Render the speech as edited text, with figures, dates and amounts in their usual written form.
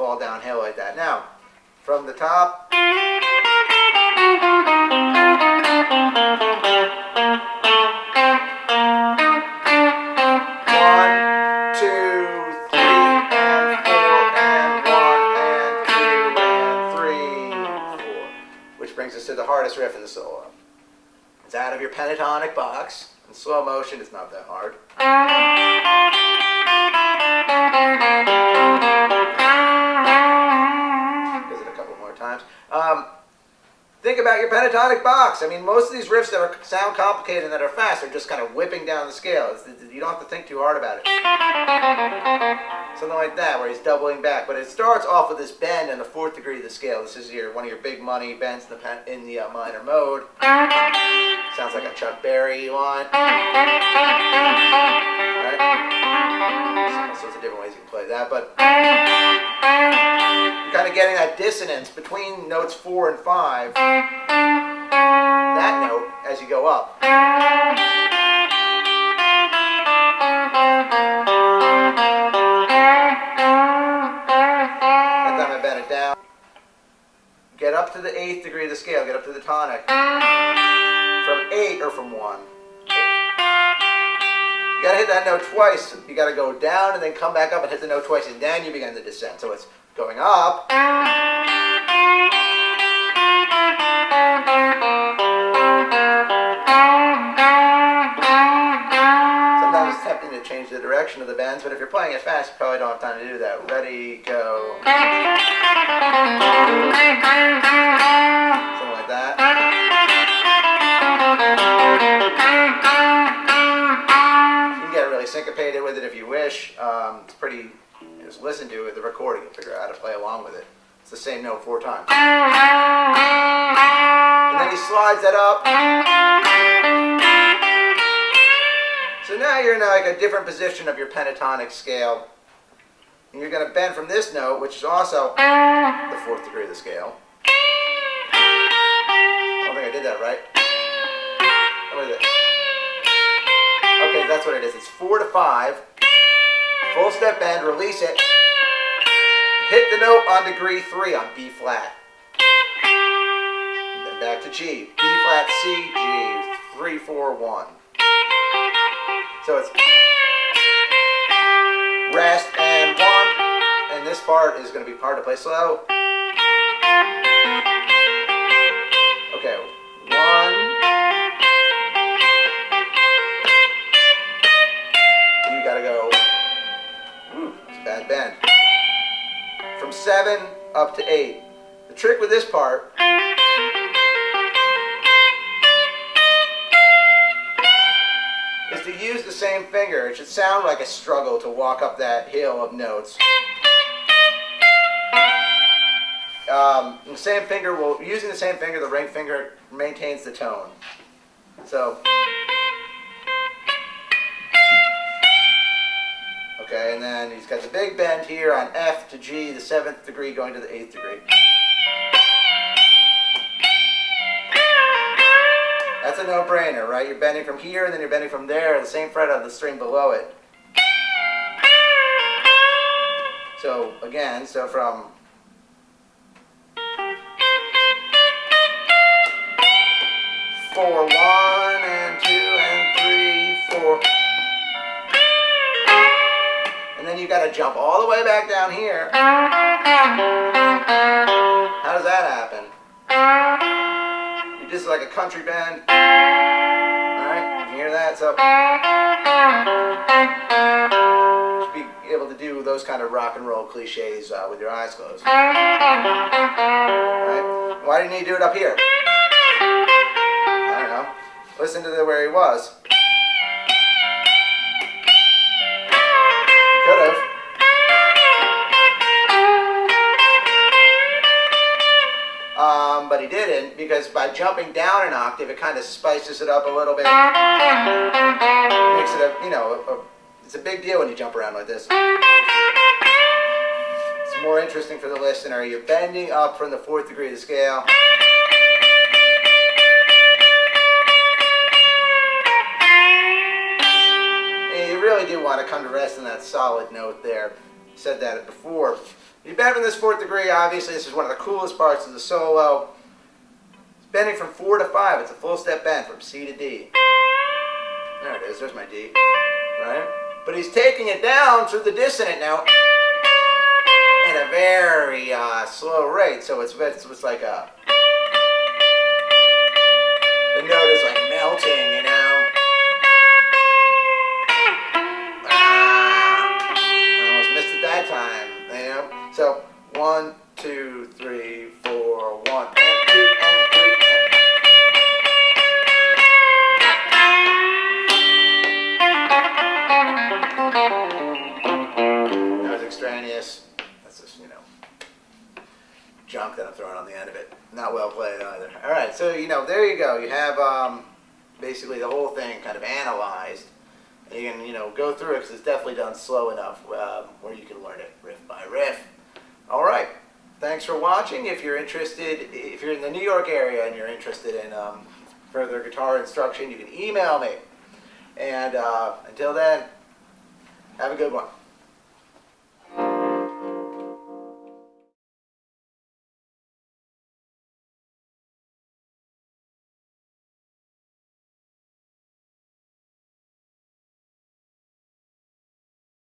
fall downhill like that. Now, from the top, brings us to the hardest riff in the solo. It's out of your pentatonic box. In slow motion, it's not that hard. Does it a couple more times. Think about your pentatonic box. I mean, most of these riffs that sound complicated and that are fast are just kind of whipping down the scale. You don't have to think too hard about it. Something like that, where he's doubling back. But it starts off with this bend in the 4th degree of the scale. This is one of your big money bends in the minor mode. Sounds like a Chuck Berry line. Right? All sorts of different ways you can play that, but you're kind of getting that dissonance between notes 4 and 5. That note as you go up. Get up to the 8th degree of the scale, get up to the tonic. From 8 or from 1. You gotta hit that note twice. You gotta go down and then come back up and hit the note twice, and then you begin the descent. So it's going up. Sometimes it's tempting to change the direction of the bends, but if you're playing it fast, you probably don't have time to do that. Ready, go. Something like that. You can get really syncopated with it if you wish. It's pretty, just listen to it, the recording, and figure out how to play along with it. It's the same note 4 times. And then he slides that up. So now you're in like a different position of your pentatonic scale. And you're going to bend from this note, which is also the 4th degree of the scale. I don't think I did that right. What is it? Okay, that's what it is. It's 4 to 5. Full step bend, release it. Hit the note on degree 3 on B flat. And then back to G. B flat, C, G, 3, 4, 1. So it's rest and 1. And this part is going to be hard to play slow. Okay, 1. You gotta go. Ooh, it's a bad bend. From 7 up to 8. The trick with this part is to use the same finger. It should sound like a struggle to walk up that hill of notes. The same finger using the same finger, the ring finger maintains the tone. So, okay, and then he's got the big bend here on F to G, the 7th degree going to the 8th degree. That's a no-brainer, right? You're bending from here, and then you're bending from there, the same fret of the string below it. So, again, so from four, 1 and 2 and 3, 4. And then you got to jump all the way back down here. How does that happen? You just like a country bend. Alright, you hear that? So you should be able to do those kind of rock and roll cliches with your eyes closed. Right? Why didn't he do it up here? I don't know. Listen to where he was. He could have. But he didn't, because by jumping down an octave, it kind of spices it up a little bit. Makes it it's a big deal when you jump around like this. It's more interesting for the listener. You're bending up from the 4th degree of the scale. And you really do want to come to rest in that solid note there. said that before. You bend from this 4th degree, obviously this is one of the coolest parts of the solo. It's bending from 4 to 5. It's a full step bend from C to D. There it is, there's my D. Right? But he's taking it down through the dissonant note at a very slow rate. So it's like a... The note is like melting, you know? I almost missed it that time, you know? So 1, 2, 3, 4, 1, and 2, and 3. That was extraneous. That's just, you know, junk that I'm throwing on the end of it. Not well played either. All right, so, you know, there you go. You have basically the whole thing kind of analyzed. And you can, you know, go through it because it's definitely done slow enough where you can learn it riff by riff. All right. Thanks for watching. If you're interested, if you're in the New York area and you're interested in further guitar instruction, you can email me. And until then, have a good one.